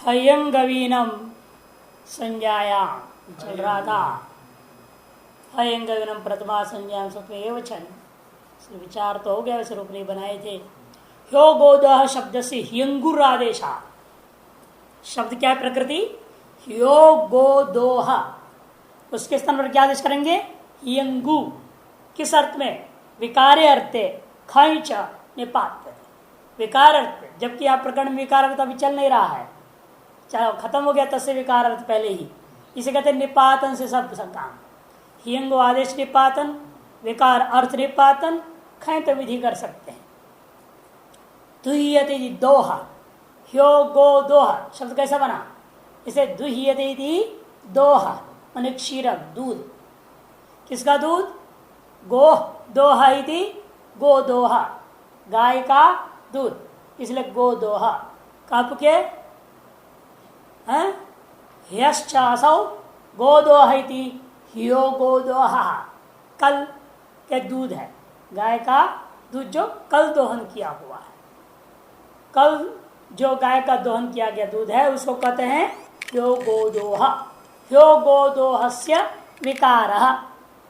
हयंगवीनम संज्ञाया चल रहा था। हयंगवीनम प्रथमा संज्ञा स्वप्न विचार तो हो गया, वैसे रूप नहीं बनाए थे। ह्यो गोदह शब्द से हियंगुर आदेशा, शब्द क्या है? प्रकृति। ह्यो गोदोह, उसके स्थान पर क्या आदेश करेंगे? हियंगु। किस अर्थ में? विकारे अर्थे खंच निपात, विकार अर्थ। जबकि आप प्रकरण में विकार अर्थ अभी चल नहीं रहा है, चाहे खत्म हो गया तस्य विकार अर्थ पहले ही। इसे कहते हैं निपातन से सब काम। हियंगो आदेश निपातन, विकार अर्थ निपातन, खै तो विधि कर सकते हैं। दुह्यते दोहा, ह्यो गो दोहा शब्द कैसा बना? इसे दुह्यते दोहा माने क्षीरक दूध। किसका दूध? गो दोहा इति गो दोहा, गाय का दूध, इसलिए गो दोहा। कब के? ह्यश्चासौ गोदोह इति ह्यो गोदोहा, कल के दूध है, गाय का दूध जो कल दोहन किया हुआ है। कल जो गाय का दोहन किया गया दूध है उसको कहते हैं ह्यो गोदोह। ह्यो गोदोहस्य विकारः,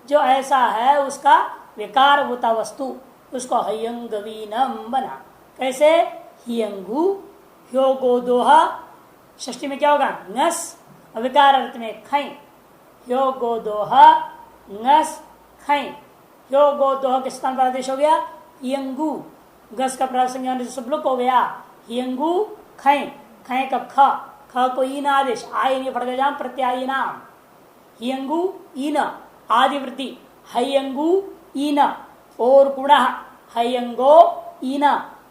जो ऐसा है उसका विकार होता वस्तु, उसको हयंगवीनम बना। कैसे? हियंगु ह्यो गोदोह, षष्ठी में क्या होगा? नस, विकार अर्थ में खै। ह्यो गोदोह नस खै, ह्यो गोदोह के स्थान पर आदेश हो गया हियंगु, गस का प्रासंग सब लोग हो गया हियंगु खै। खै का ख, ख को ईन आदेश, आय नहीं पड़ गया प्रत्यायी नाम। हियंगु ईन आदि वृद्धि, हयंगु ईन और गुण हयंगो ईन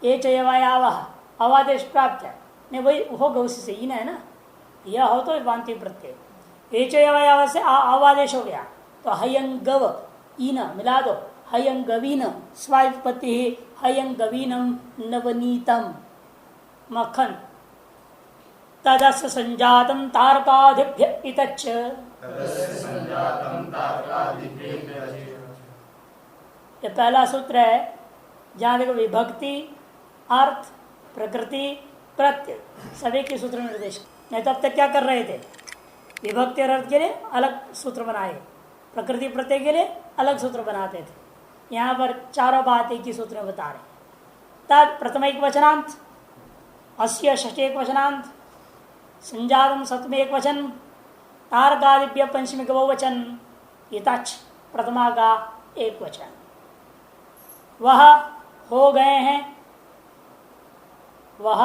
ए चयवायावह, अवादेश प्राप्त है। नहीं वही होगा, उसी से ईन है ना, यह हो तो वांति प्रत्यय। ए चयवायाव से अवादेश हो गया तो हयंगव ईन मिला दो, हयंगवीन स्वायुत्पत्ति हयंगवीनम नवनीतम मक्खन तदस संजातम तारकाधिभ्य इतच्च। ये पहला सूत्र है जहां देखो विभक्ति, अर्थ, प्रकृति, प्रत्यय सभी के सूत्र निर्देश। नहीं तो अब तक क्या कर रहे थे? विभक्ति और अर्थ के लिए अलग सूत्र बनाए, प्रकृति प्रत्यय के लिए अलग सूत्र बनाते थे। यहाँ पर चारों बात एक ही सूत्र में बता रहे। तद प्रथम एक वचनांत, अस्य षष्ठी एक वचनांत, संजातम सप्तमी एक वचन, तारकादिभ्य पंचमी का बहुवचन, यथाच प्रथमा का एक वचन। वह हो गए हैं, वह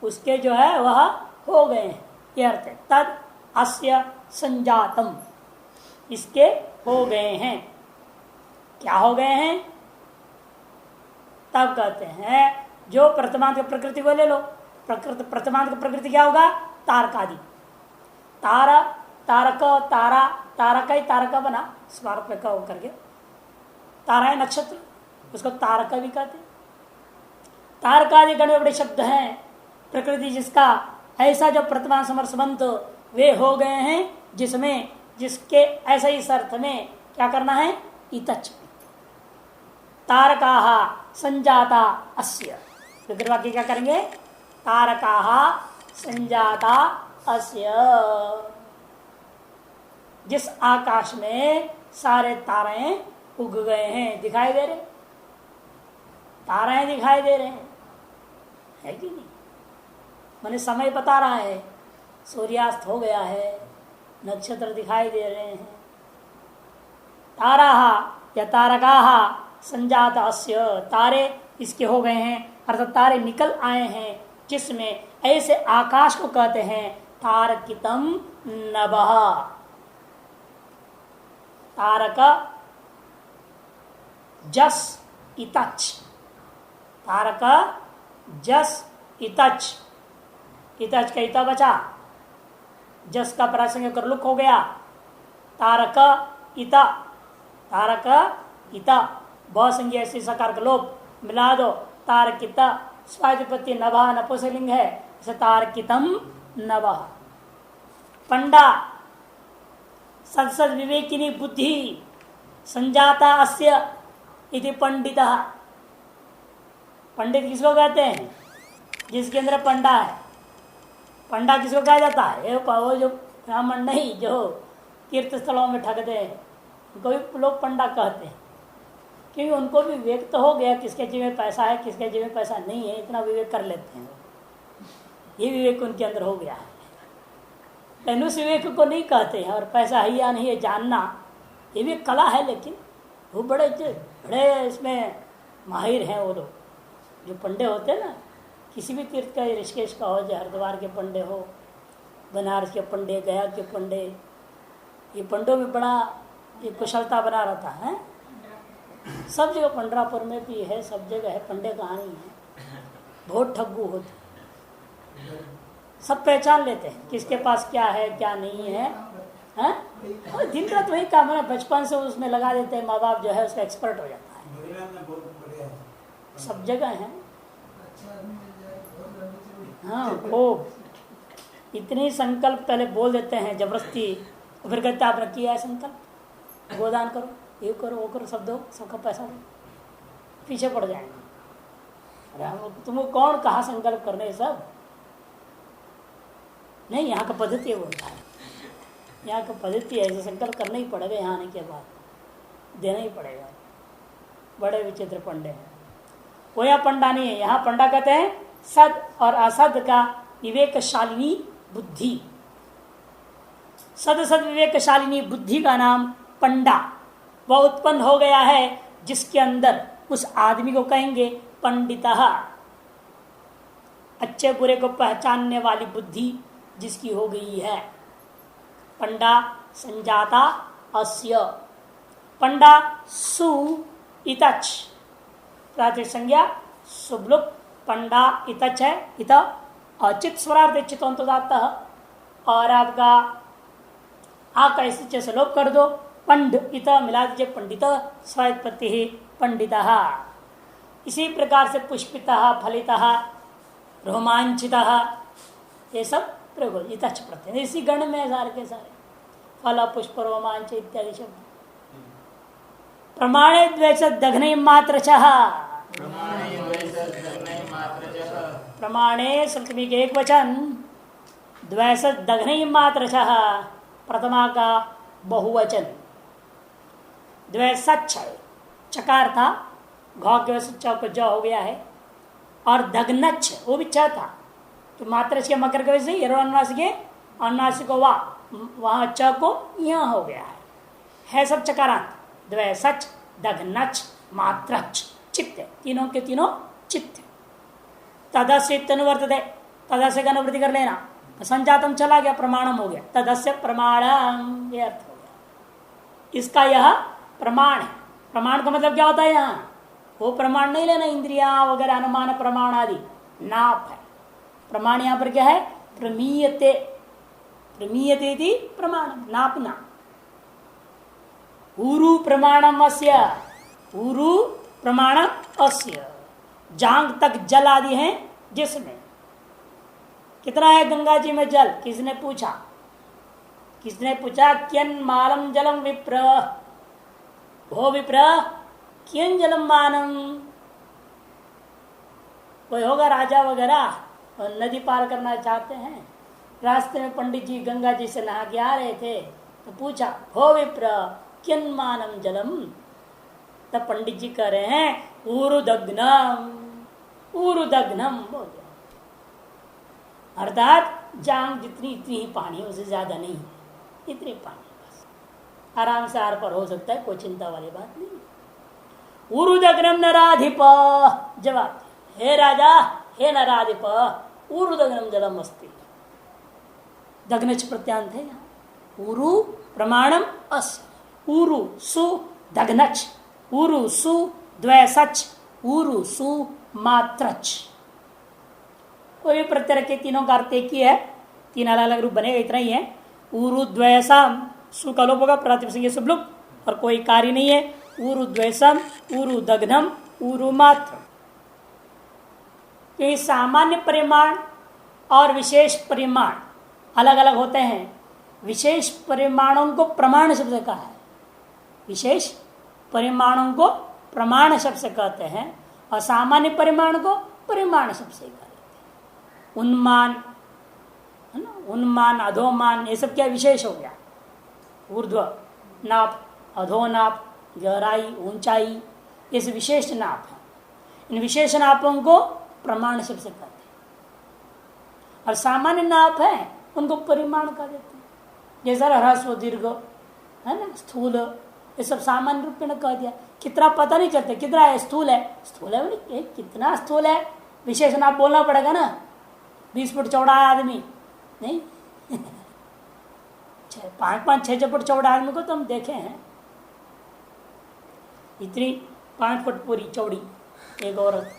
उसके जो है वह हो गए हैं, यह अर्थ है। तद अस्य संजातम, इसके हो गए हैं। क्या हो गए हैं? तब कहते हैं जो प्रथमांत प्रकृति को ले लो, प्रथमांत प्रकृति क्या होगा? तारकादि। तारा, तारक, तारा, तारक ही तारका बना स्मारक पे का करके, तारा है नक्षत्र, उसको तारका भी कहते। तारकादि गण बड़े शब्द हैं, प्रकृति जिसका ऐसा जो प्रथमा समर्थ वे हो गए हैं, जिसमें जिसके ऐसा ही अर्थ में क्या करना है? इतच तारकाः संजाता अस्य, वाक्य क्या करेंगे? तारकाः संजाता अस्य, जिस आकाश में सारे तारे उग गए हैं, दिखाई दे रहे, ताराएं दिखाई दे रहे हैं, है कि नहीं? मैंने समय बता रहा है, सूर्यास्त हो गया है, नक्षत्र दिखाई दे रहे हैं। ताराः या तारकाः संजात अस्य, तारे इसके हो गए हैं, अर्थात तारे निकल आए हैं, जिसमें ऐसे आकाश को कहते हैं तारकितम नभः। तारक जस इतच, तारक जस इतच, इतच का इता बचा, जस का प्रासंगिक लुक हो गया। तारक इता, तारक इता बहुसंज्ञा ऐसी सकार का लोप मिला दो, तारकिता स्वादिपत्ति नभा नपुंसकलिंग है, इसे तारकितम नभः। पंडा सत्सद विवेकिनी बुद्धि संजाता अस्य इति पंडितः। पंडित किसको कहते हैं? जिसके अंदर पंडा है, पंडा किसको कहा जाता है? वो जो ब्राह्मण नहीं, जो तीर्थ स्थलों में ठगते हैं उनको भी लोग पंडा कहते हैं, क्योंकि उनको भी विवेक तो हो गया किसके जेब में पैसा है किसके जेब में पैसा नहीं है, इतना विवेक कर लेते हैं। ये विवेक उनके अंदर हो गया है। लेकिन उस विवेक को नहीं कहते हैं। और पैसा है या नहीं है जानना ये भी कला है, लेकिन वो बड़े बड़े इसमें माहिर हैं वो लोग जो पंडे होते हैं ना। किसी भी तीर्थ का, ऋषिकेश का हो, चाहे हरिद्वार के पंडे हो, बनारस के पंडे, गया के पंडे, ये पंडों में बड़ा ये कुशलता बना रहता है। सब जगह, पंडरापुर में भी है, सब जगह है, पंडे कहानी है, बहुत ठग्गू होते, सब पहचान लेते हैं किसके पास क्या है क्या नहीं है। हैं? और दिन रात वही काम है, बचपन से उसमें लगा देते हैं। माँ बाप जो है उसका एक्सपर्ट हो जाता है। सब जगह है। हाँ, वो इतनी संकल्प पहले बोल देते हैं जबरदस्ती, फिर कहते आपने किया है संकल्प, गोदान करो, ये करो वो करो, सब दो, सबका पैसा दो, पीछे पड़ जाएंगे। अरे तुमको कौन कहा संकल्प करने सब? नहीं, यहाँ का पद्धति वो होता है, यहाँ का पद्धति ऐसे संकल्प करना ही पड़ेगा। यहाँ आने के बाद देना ही पड़ेगा। बड़े विचित्र पंडे हैं। वो यहाँ पंडा नहीं है, यहाँ पंडा कहते हैं सद और असद का विवेकशालिनी बुद्धि। सद सद विवेकशालिनी बुद्धि का नाम पंडा। वह उत्पन्न हो गया है जिसके अंदर उस आदमी को कहेंगे पंडितः, अच्छे बुरे को पहचानने वाली बुद्धि जिसकी हो गई है। पंडा संजाता अस्य। पंडा सु इतच, प्रातिक संज्ञा सुब्लुक, पंडा इतच है, इत अचित स्वरार्थ चितोंतदात, और आपका आ का इस से लोप कर दो, पंड इत मिला दीजिए, पंडित स्वत्पत्ति ही पंडितः। इसी प्रकार से पुष्पितः, फलितः, रोमांचितः, ये सब प्रयोग इतच प्रत्यय इसी गण में सारे के सारे, फल पुष्प रोमांच इत्यादि शब्द। प्रमाणे द्वैत दघ्न मात्र, प्रमाणे सप्तमी के एक वचन, द्वैत दघ्न मात्र, प्रथमा का बहुवचन। द्वैत सच चकार था, घ के च को ज हो गया है, और दग्नच वो भी च था, तो मात्र के मकर के वजह से अनुनासिक के अनुनासिक को वहां च को यहाँ हो गया है सब चकारांत। द्वय सच, दघनच, मात्रच, चित्त, तीनों के तीनों चित्त। तदस्य तनुवर्तते, तदस्य का अनुवृत्ति कर लेना, संजातम चला गया, प्रमाणम हो गया, तदस्य प्रमाणम, ये अर्थ हो गया। इसका यह प्रमाण है। प्रमाण का मतलब क्या होता है? यहाँ वो प्रमाण नहीं लेना, इंद्रिया वगैरह अनुमान प्रमाण आदि, नाप है प्रमाण। यहां पर क्या है? प्रमीयते, प्रमीयते थी प्रमाण, नापना। ऊरु प्रमाणम अस्य, ऊरु प्रमाणम अस्य, जांग तक जल आदि है जिसमें। कितना है गंगा जी में जल? किसने पूछा? किसने पूछा? कियन मालम जलम विप्र, भो विप्र कियन जलम मानम। कोई होगा राजा वगैरह और नदी पार करना चाहते हैं, रास्ते में पंडित जी गंगा जी से नहा के आ रहे थे, तो पूछा भो विप्र कियन मानम जलम। तब पंडित जी कह रहे हैं ऊरुदग्नम, ऊरुदग्नम बोल गया, अर्थात जांग जितनी इतनी ही पानी, उससे ज्यादा नहीं, इतनी पानी बस, आराम से आर पर हो सकता है, कोई चिंता वाली बात नहीं। ऊरुदग्नम नराधिप, जवाब हे राजा, हे नराधिप, ऊरुदग्नम जलम अस्ति। दग्नच प्रत्यांत है यहाँ। ऊरु प्रमाणम अस, ऊरु सु दग्नच, ऊरु सु द्वैसच, ऊरु सु मात्रच। कोई भी प्रत्यय के तीनों का अर्थ एक ही है, तीन अलग अलग रूप बनेगा, इतना ही है। ऊरु द्वैसम, सु का लोप होगा, प्रातिपदिक सुब्लुक, और कोई कार्य नहीं है। ऊरु द्वैसम, ऊरु दग्नम, ऊरु मात्र। क्योंकि सामान्य परिमाण और विशेष परिमाण अलग अलग होते हैं। विशेष परिमाणों को प्रमाण शब्द से कहा है, विशेष परिमाणों को प्रमाण शब्द से कहते हैं, और सामान्य परिमाण को परिमाण शब्द से कहते हैं। उन्मान उन्मान अधोमान ये सब क्या विशेष हो गया। ऊर्ध्व नाप, अधो नाप, गहराई, ऊंचाई, ये सब विशेष नाप है। इन विशेष नापों को प्रमाण शब्द से कहते हैं, और सामान्य नाप है उनको परिमाण कह देते हैं। जैसा ह्रस्व दीर्घ है ना, स्थूल, ये सब सामान्य रूप में कह दिया। कितना पता नहीं चलता कितना है, स्थूल है, स्थूल है बोले कितना स्थूल है, विशेष नाप बोलना पड़ेगा ना। 20 फुट चौड़ा आदमी नहीं 5-5-6 फुट चौड़ा आदमी को तो हम देखे हैं, इतनी 5 फुट पूरी चौड़ी एक औरत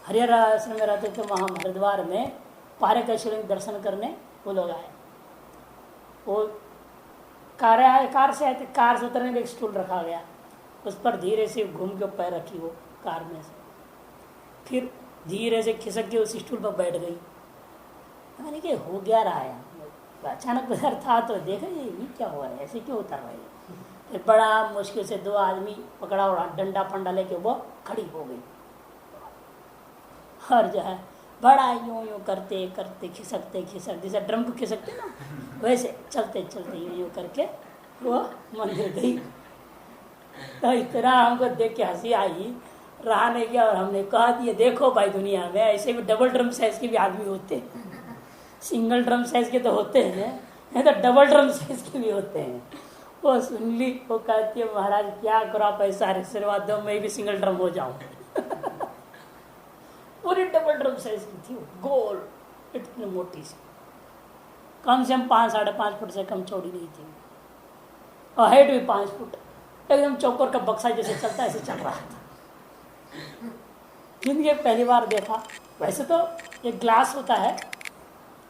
हरिहर आश्रम में रहते थे, वहाँ हरिद्वार में पारे का शिवलिंग दर्शन करने वो लोग आए। वो कार से आए थे, कार से उतरने का एक स्टूल रखा गया, उस पर धीरे से घूम के पैर रखी वो कार में से, फिर धीरे से खिसक के उस स्टूल पर बैठ गई। मैंने कि हो गया रहा है, अचानक उधर था तो देखा ये क्या हुआ है, ऐसे क्यों उतर रही है। फिर बड़ा मुश्किल से 2 आदमी पकड़ा और डंडा फंडा लेके वो खड़ी हो गई, और जो है बड़ा यूं यूं करते करते खिसकते जैसे ड्रम को खिसकते ना, वैसे चलते चलते यूं यूं करके वो मंदिर गई। तो इतना हमको देख के हंसी आई, रहा नहीं गया, और हमने कहा दिया देखो भाई दुनिया में ऐसे भी डबल ड्रम साइज के भी आदमी होते हैं, सिंगल ड्रम साइज के तो होते हैं, नहीं तो डबल ड्रम साइज के भी होते हैं। वो सुन ली, वो कहती है महाराज क्या करो आप ऐसा आशीर्वाद दो, मैं भी सिंगल ड्रम हो जाऊं। पूरी डबल ड्रम साइज की थी, गोल इतनी मोटी सी, कम से कम 5-5.5 फुट से कम चौड़ी नहीं थी, और हाइट भी 5 फुट, एकदम चौकोर का बक्सा जैसे चलता है ऐसे चल रहा था। जिंदगी पहली बार देखा। वैसे तो एक ग्लास होता है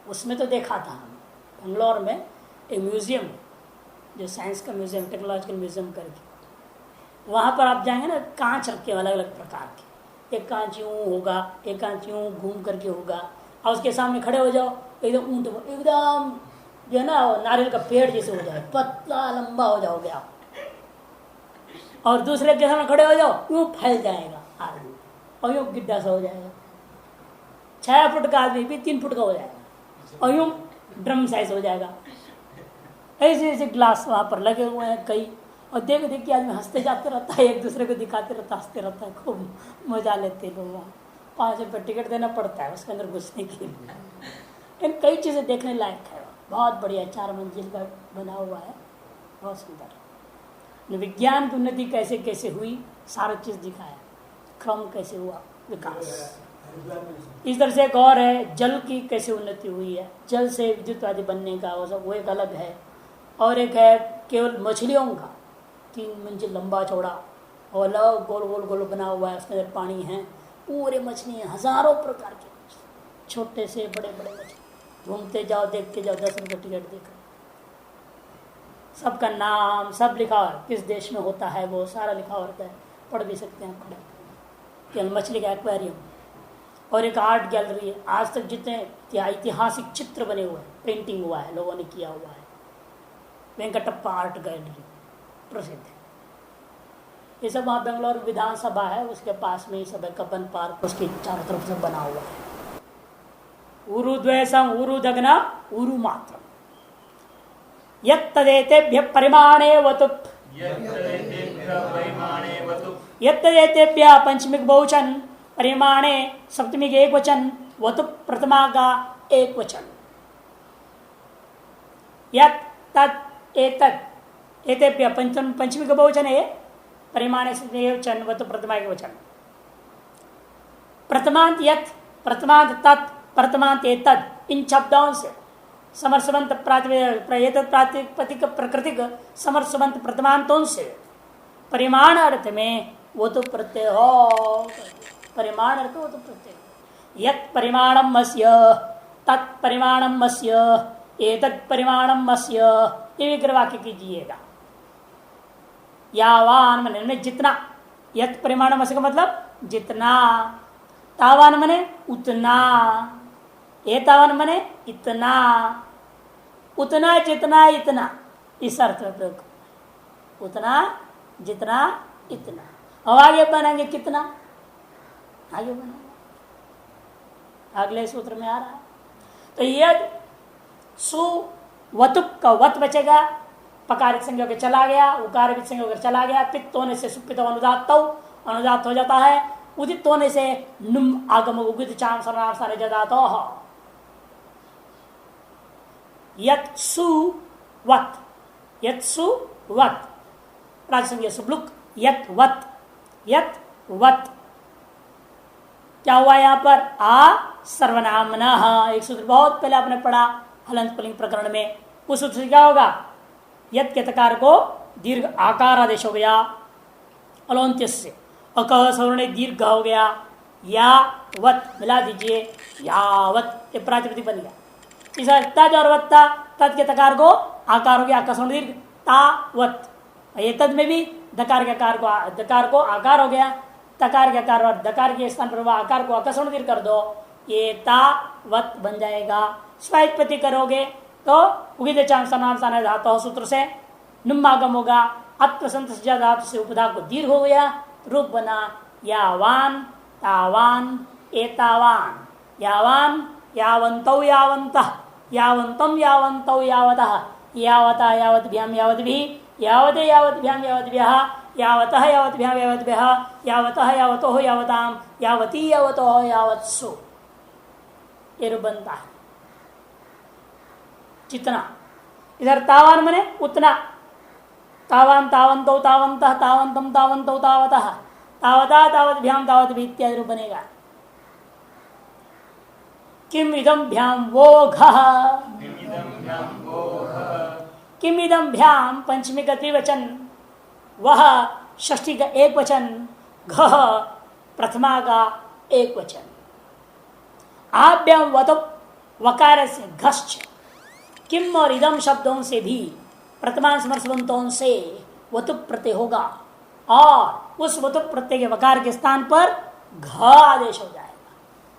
उसमें तो देखा था हम बंगलौर में, एक म्यूजियम जो साइंस का म्यूजियम, टेक्नोलॉजिकल म्यूजियम करके, वहाँ पर आप जाएंगे ना, कांच रखे अलग अलग प्रकार के, एक कांच यूँ होगा, एक कांच यूँ घूम करके होगा, और उसके सामने खड़े हो जाओ एकदम ऊँट एकदम जो है ना नारियल का पेड़ जैसे हो जाए, पतला लंबा हो जाओगे आप, और दूसरे के सामने खड़े हो जाओ यूँ फैल जाएगा आदमी, और यूँ गिड्ढा सा हो जाएगा। 6 फुट का आदमी भी 3 फुट का हो जाएगा, और यूँ ड्रम साइज हो जाएगा। ऐसे ऐसे ग्लास वहाँ पर लगे हुए हैं कई, और देख देख के आदमी हंसते जाते रहता है, एक दूसरे को दिखाते रहता, हंसते रहता है, खूब मजा लेते हैं लोग। वहाँ 5 रुपये टिकट देना पड़ता है उसके अंदर घुसने के लिए। इन कई चीज़ें देखने लायक है, बहुत बढ़िया 4 मंजिल का बना हुआ है, बहुत सुंदर। विज्ञान की उन्नति कैसे कैसे हुई सारा चीज़ दिखाया, क्रम कैसे हुआ विकास। इस तरह से एक और है जल की कैसे उन्नति हुई है, जल से विद्युत आदि बनने का वो सब, वो एक अलग है। और एक है केवल मछलियों का 3 मंजिल लंबा चौड़ा और अलग गोल गोल गोल बना हुआ है, उसके अंदर पानी है, पूरे मछली हैं, हजारों प्रकार के, छोटे से बड़े बड़े मछली, घूमते जाओ देखते जाओ, 10 रुपये टिकट देकर, सबका नाम सब लिखा हुआ, किस देश में होता है वो सारा लिखा होता है, पढ़ भी सकते हैं खड़े। केवल मछली का एक्वेरियम। और एक आर्ट गैलरी है, आज तक जितने ऐतिहासिक चित्र बने हुए हैं, पेंटिंग हुआ है, लोगों ने किया हुआ है, वेंकटप्पा आर्ट गैलरी प्रसिद्ध है। ये सब वहाँ बेंगलोर विधानसभा है, उसके पास में ही सब है, कब्बन पार्क उसके चारों तरफ से बना हुआ है। ऊरु द्वैसम ऊरु दग्ना ऊरु मात्र यत्तदेतेभ्य परिमाणे वतुप यत्तदेतेभ्य पंचमिक बहुवचन परिमाणे सप्तमिक एक वचन वतुप प्रथमा का एक वचन। यत् तत् एतत् एतेभ्य पंचमी का बहुवचन है, परिमाणे से वचन वतुप प्रथमा एक वचन। प्रथमांत यत् प्रथमांत तत् प्रथमांत एतत् इन शब्दों से समरसवंत प्रातिपदिक प्रकृतिक समरसवंत प्रथमांतों से परिमाण अर्थ में वो तो प्रत्यय हो, परिमाण अर्थ वो तो प्रत्यय। यत् परिमाणम मस्य तत् परिमाणम मस्य एतत् परिमाणम मस्य, ये विग्रह वाक्य कीजिएगा। यावान मने जितना, यत् परिमाणम मस्य का मतलब जितना, तावान मने उतना, एतावन मने इतना, उतना जितना इतना, इस अर्थ में प्रयोग, उतना जितना इतना। अब आगे बनाएंगे कितना, आगे बनाएंगे, अगले सूत्र में आ रहा है। तो यद सु वतुप का वत बचेगा, पकार संज्ञा के चला गया, उकार संज्ञा के चला गया, पित्त होने से सुपित अनुदात अनुदात हो जाता है, उदित होने से नुम आगम उदित चाम सर्वनाम सारे जदातो यत्सु वत, यत्सु वत प्राचसंज्ञा सुब्लुक यत वत क्या हुआ यहां पर आ सर्वनामना। एक सूत्र बहुत पहले आपने पढ़ा हलंत पुलिंग प्रकरण में, उस सूत्र से क्या होगा, यत के तकार को दीर्घ आकार आदेश हो गया अलोन्त्य से, अकह सवर्ण दीर्घ हो गया, या वत मिला दीजिए यावत, ये प्रातिपदिक बन गया। इस तद और वत्ता, तद के तकार को आकार हो गया अकह दीर्घ तावत, ये तद में भी दकार के दकार को आकार हो गया, तकार के आकार और दकार के स्थान पर वह आकार को अकह दीर्घ कर दो, ये तावत बन जाएगा। स्वायत्पत्ति करोगे तो उगित चाम सर्वनाम साने धातु सूत्र से नुमागम होगा, अत्र संत धातु से उपधा को दीर्घ हो गया, रूप बना यावान तावान एतावान, यावान यावंतौ यावंतः, यावंतम यावंतौ यावतः, यावता यावद्भ्याम यावद्भिः, यावते यावद्भ्याम यावद्भ्यः, यावतः यावद्भ्याम यावद्भ्यः, यावतः यावतोः यावताम, यावती यावतोः यावत्सु, ये रूप बनता है। जितना इधर तावान मने उतना, तावान तावंतो तावंतः, तावंतम तावंतो तावतः, तावता तावद्भ्याम तावद्भिः इत्यादि रूप बनेगा। किम इदम भ्याम वोघः, किम इदम भ्याम पंचमी का त्रिवचन, वह षष्ठी का एक वचन, घ प्रथमा का एक वचन। आभ्याम वतुप वकार से घश्च, किम और इदम शब्दों से भी प्रथमा समर्थवंतों से वतुप प्रत्यय होगा, और उस वतुप प्रत्यय के वकार के स्थान पर घ आदेश हो जाएगा।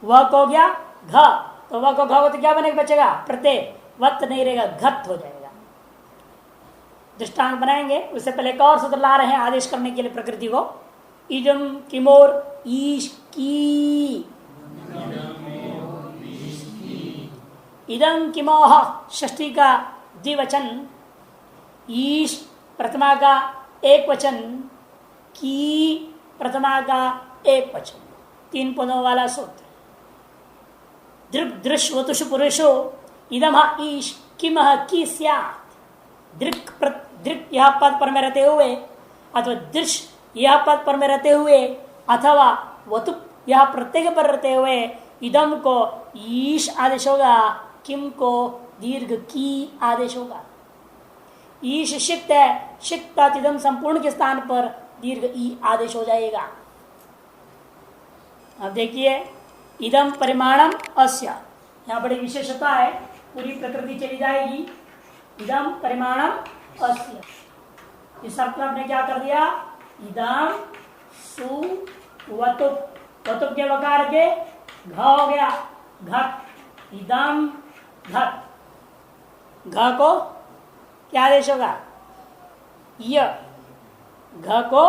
वह को गया घ, तो वह को घ हो तो क्या बनेगा, बचेगा प्रत्यय, वत नहीं रहेगा, घत हो जाएगा। दृष्टांत बनाएंगे, उससे पहले एक और सूत्र ला रहे हैं आदेश करने के लिए प्रकृति को। इदम किमोर ईश की, इदम किमोह षष्ठी का द्विवचन, ईश प्रथमा का एक वचन, की प्रथमा का एक वचन, तीन पदों वाला सूत्र। दृक् दृश्य वतुषु पुरुषो इदम ईश किमह की स्यात्, दृक् यह पद पर में रहते हुए, अथवा दृश्य यह पद पर में रहते हुए, अथवा वतुप यह प्रत्येक पर रहते हुए इदम को ईश आदेश होगा, किम को दीर्घ की आदेश होगा। ईश शिक्त है, शिक्ता इदम संपूर्ण के स्थान पर दीर्घ ई आदेश हो जाएगा। अब देखिए इदम परिमाणम अस्य, यहाँ बड़ी विशेषता है, पूरी प्रकृति चली जाएगी। इदम परिमाणम अस्य, इस अर्थ में आपने क्या कर दिया, इदम सु वतुप, वतुप के वकार के घ हो गया घट, इदम घट, घ को क्या आदेश होगा, य, घ को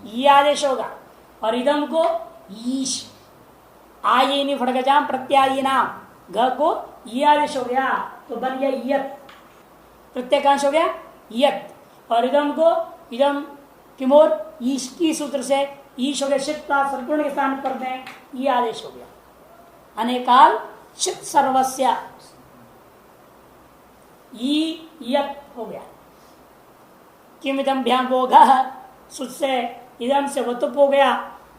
ये आदेश होगा, और इदम को ईश, आये फटगजाम प्रत्यायी नाम, घ को ये आदेश हो गया तो बन गया यत, प्रत्येकांश हो गया यत, और इदम को इदम किमोर ईश की सूत्र से ईश हो गया, शिता संपूर्ण के स्थान पर में ये आदेश हो गया। अनेकाल शित सर्वस्य यत हो गया। किम इदम भ्याम वो घ, सुत से इदम से वतुप हो गया,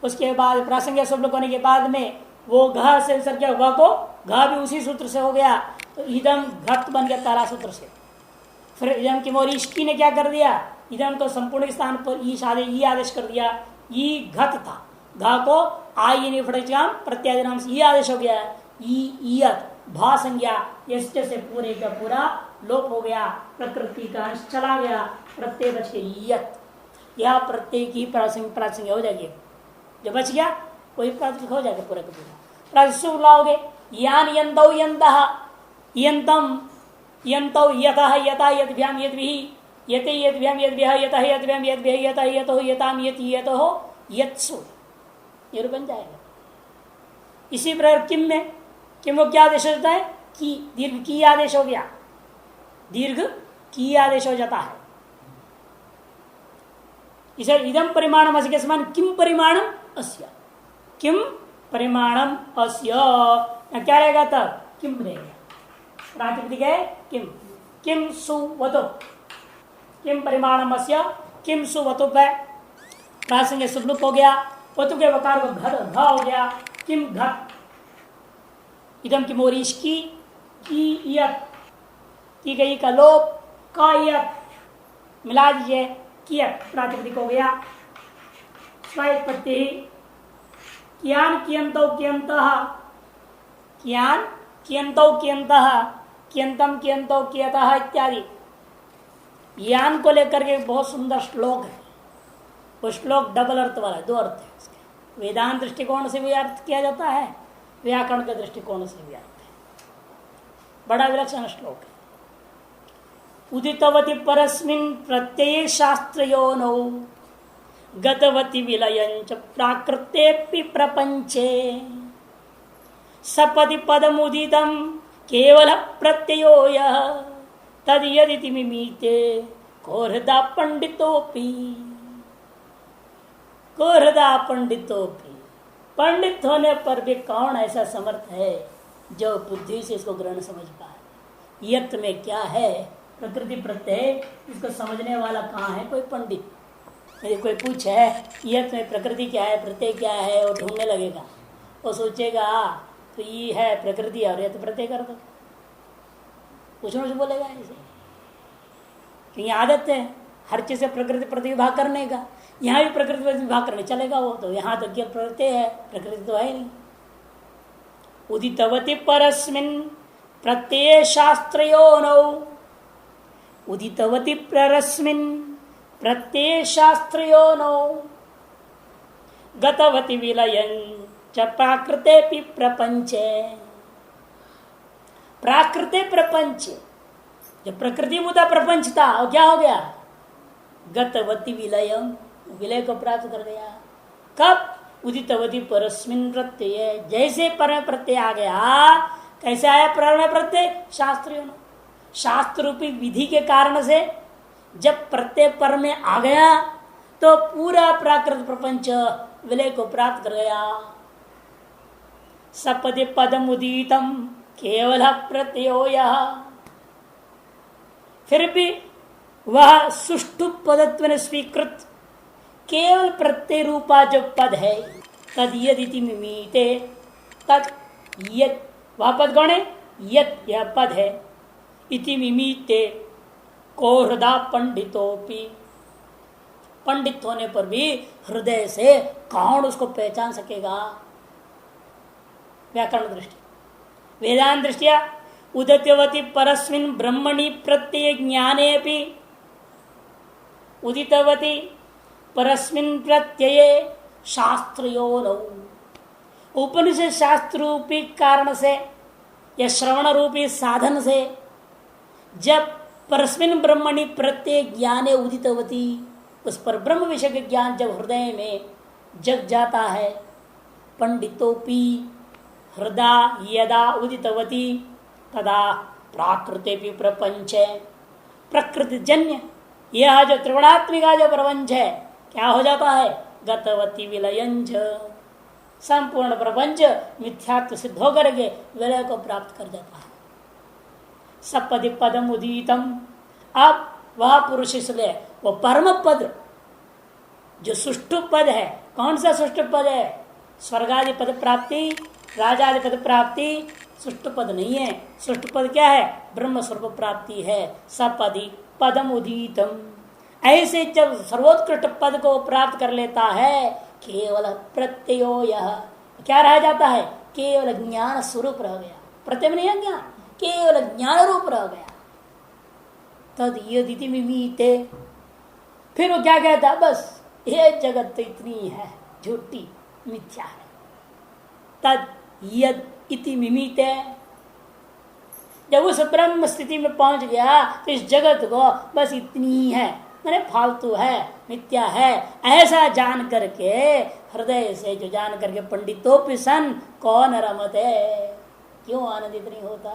उसके बाद प्रासंगिक शब्द होने के बाद में वो घ से सर गया, वह को घ भी उसी सूत्र से हो गया, तो इदम घट बन गया तारा सूत्र से। फिर इदम की मोर ईश की ने क्या कर दिया, इदम को संपूर्ण स्थान पर ईश आदेश ई आदेश कर दिया, ई घट था, घ को आई प्रत्यादि नाम से ई आदेश हो गया, ईयत भा संज्ञा इसके से पूरे का पूरा लोप हो गया, प्रकृति का अंश चला गया, प्रत्यय बच के ईयत, यह प्रत्यय की प्रासंगिक हो जाएगी। जो बच गया वही प्रातिक हो जाएगा पूरा का पूरा। प्रातिक लाओगे यान यंतौ यंतः यंतम यंतौ यतः यता यद्भ्याम यद्भिः यते यद्भ्याम यद्भ्यः यतः यद्भ्याम यद्भ्यः यतः यतो यताम यति यतोः यत्सु, ये बन जाएगा। इसी प्रकार किम में, किम को क्या आदेश होता है, की, दीर्घ की आदेश हो गया, दीर्घ की आदेश हो जाता है। इसे इदम परिमाणम अस्य के समान किम परिमाणम अस्य, किम परिमाणम अस्य क्या रहेगा तब किम रहेगा। प्रातिपदिक है किम, किम सुवतो, किम परिमाणम अस्य किम सुवतो है। प्रासंग सुबलुप हो गया, वतु के वकार को घ हो गया, किम घट। इदम की मोरीश की यत की गई का लोप का यत मिला दीजिए, कियत प्रातिपदिक हो गया। स्वत्पत्ति कियान कियंतो कियंतः, कियान कियंतो कियंतः, कियंतम कियंतो कियतः इत्यादि। यान को लेकर के बहुत सुंदर श्लोक है। वो श्लोक डबल अर्थ वाला है, दो अर्थ है उसके। वेदांत दृष्टिकोण से भी अर्थ किया जाता है, व्याकरण के दृष्टिकोण से भी अर्थ है। बड़ा विलक्षण श्लोक है। उदितवती परस्मिन् प्रत्यये शास्त्रयोनौ गतवती विलयंच प्राकृतेऽपि प्रपंचे सपदि पदमुदितं केवल प्रत्ययो यः तद यदिति मिमीते कोहृदा पंडितोपि, कोहृदा पंडितोपि। पंडित होने पर भी कौन ऐसा समर्थ है जो बुद्धि से इसको ग्रहण समझ पाए। यत में क्या है प्रकृति प्रत्यय, इसको समझने वाला कहाँ है कोई पंडित। यदि कोई पूछे यत में प्रकृति क्या है प्रत्यय क्या है, वो ढूंढने लगेगा। वो सोचेगा तो ये है प्रकृति और यत प्रत्यय कर दो, कुछ न बोलेगा ऐसे। क्योंकि आदत है हर चीज से प्रकृति प्रतिविभाग करने का। यहाँ भी प्रकृति प्रतिविभाग करने चलेगा वो तो, यहाँ तो क्या प्रत्यय है, प्रकृति तो है नहीं। उदितवती परस्मिन् प्रत्यय शास्त्रयोनौ, उदितवती परस्मिन् प्रत्यय शास्त्रयोनौ गतवती विलयं च प्राकृतेऽपि प्रपंचे। प्राकृते प्रपंच, जब प्रकृति मुदा प्रपंच था और क्या हो गया गतवती विलयम, विलय को प्राप्त कर गया। कब उदितवती परस्मिन् प्रत्यय, जैसे पर प्रत्यय आ गया। कैसे आया पर प्रत्यय शास्त्रों, शास्त्र रूपी विधि के कारण से जब प्रत्यय पर में आ गया तो पूरा प्राकृत प्रपंच विलय को प्राप्त कर गया। सपदि पदम उदितम केवल प्रत्ययो यः, फिर भी वह सुष्ठु पदत्व ने स्वीकृत केवल प्रत्यय रूपा जो पद है तद यदिति मिमीते, तद यद वह पद कौन है यद यह पद है, इति मिमीते को हृदय पंडितोपि, पंडित होने पर भी हृदय से कौन उसको पहचान सकेगा। व्याकरण दृष्टि, वेदांत दृष्टिया उदितवती परस्मिन् ब्रह्मणि प्रत्यय ज्ञाने अपि, उदितवती परस्मिन् प्रत्यये शास्त्रयोनौ, उपनिषद शास्त्र रूपी कारण से या श्रवण रूपी साधन से जब परस्मिन् ब्रह्मणि प्रत्यय ज्ञाने उदितवती, उस पर ब्रह्म विषय के ज्ञान जब हृदय में जग जाता है। पंडितोपि हृदय यदा उदितवती तदा प्राकृते भी प्रपंच, प्रकृति जन्य यह जो त्रिगुणात्मिका जो प्रपंच है क्या हो जाता है गतवती विलयंच, संपूर्ण प्रपंच मिथ्यात्व सिद्ध होकर के विलय को प्राप्त कर जाता है। सपदि पदम उदितम, अब वह पुरुष इसलिए वो परम पद जो सुष्ठु पद है, कौन सा सुष्ठु पद है, स्वर्गादि पद प्राप्ति राजादि पद प्राप्ति सुष्ठु पद नहीं है। सुष्ठु पद क्या है ब्रह्म स्वरूप प्राप्ति है। सपदि पदम उदितम, ऐसे जब सर्वोत्कृष्ट पद को प्राप्त कर लेता है केवल प्रत्ययो यह, क्या रह जाता है केवल ज्ञान स्वरूप रह गया। प्रत्यय नहीं है ज्ञान, केवल ज्ञान रूप रह गया। तद यदिति मिमीते, फिर वो क्या कहता है बस ये जगत तो इतनी है झूठी मिथ्या है। तद यद इति मिमीते, जब उस ब्रह्म स्थिति में पहुंच गया तो इस जगत को बस इतनी है मैंने फालतू है मिथ्या है ऐसा जान करके हृदय से जो जान करके पंडितों पे सन कौन रमते, क्यों आनंदित नहीं होता।